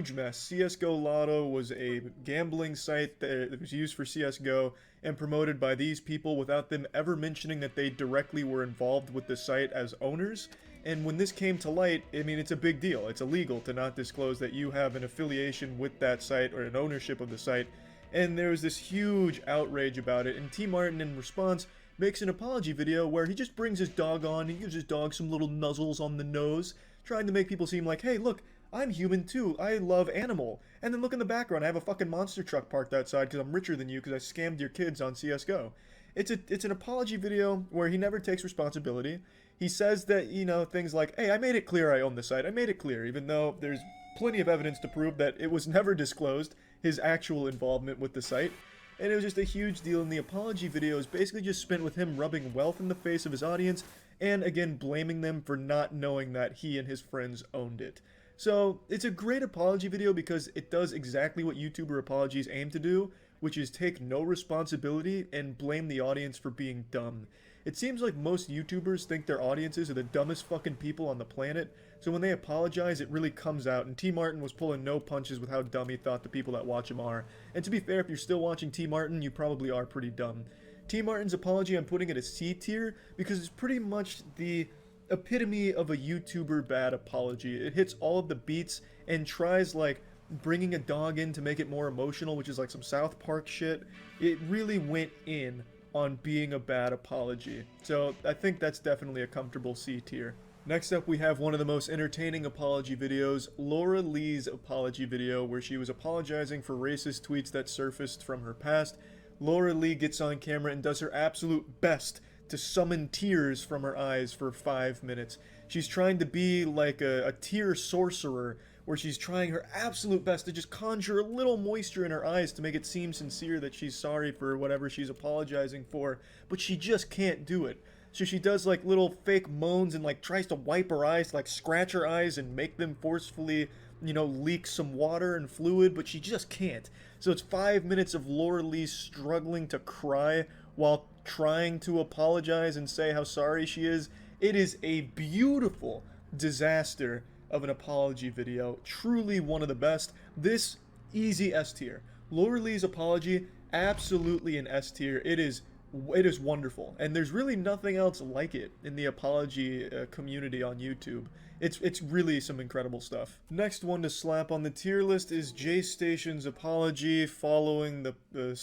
huge mess. CSGO Lotto was a gambling site that was used for CSGO and promoted by these people without them ever mentioning that they directly were involved with the site as owners. And when this came to light, I mean, it's a big deal. It's illegal to not disclose that you have an affiliation with that site or an ownership of the site. And there was this huge outrage about it, and T. Martin, in response, makes an apology video where he just brings his dog on, he gives his dog some little nuzzles on the nose, trying to make people seem like, hey, look, I'm human too, I love animal. And then look in the background, I have a fucking monster truck parked outside because I'm richer than you because I scammed your kids on CSGO. It's an apology video where he never takes responsibility. He says that, you know, things like, hey, I made it clear I own the site, I made it clear, even though there's plenty of evidence to prove that it was never disclosed, his actual involvement with the site. And it was just a huge deal, and the apology video is basically just spent with him rubbing wealth in the face of his audience, and again blaming them for not knowing that he and his friends owned it. So it's a great apology video because it does exactly what YouTuber apologies aim to do, which is take no responsibility and blame the audience for being dumb. It seems like most YouTubers think their audiences are the dumbest fucking people on the planet, so when they apologize, it really comes out, and T. Martin was pulling no punches with how dumb he thought the people that watch him are. And to be fair, if you're still watching T. Martin, you probably are pretty dumb. T. Martin's apology, I'm putting it as C tier, because it's pretty much the epitome of a YouTuber bad apology. It hits all of the beats and tries, like, bringing a dog in to make it more emotional, which is like some South Park shit. It really went in on being a bad apology. So I think that's definitely a comfortable C tier. Next up, we have one of the most entertaining apology videos, Laura Lee's apology video, where she was apologizing for racist tweets that surfaced from her past. Laura Lee gets on camera and does her absolute best to summon tears from her eyes for 5 minutes. She's trying to be like a tear sorcerer, where she's trying her absolute best to just conjure a little moisture in her eyes to make it seem sincere that she's sorry for whatever she's apologizing for, but she just can't do it. So she does like little fake moans and like tries to wipe her eyes, like scratch her eyes and make them forcefully, you know, leak some water and fluid, but she just can't. So it's 5 minutes of Laura Lee struggling to cry while trying to apologize and say how sorry she is. It is a beautiful disaster of an apology video. Truly one of the best. This, easy S tier. Laura Lee's apology, absolutely an S tier. It is wonderful, and there's really nothing else like it in the apology community on YouTube. It's really some incredible stuff. Next one to slap on the tier list is J Station's apology following the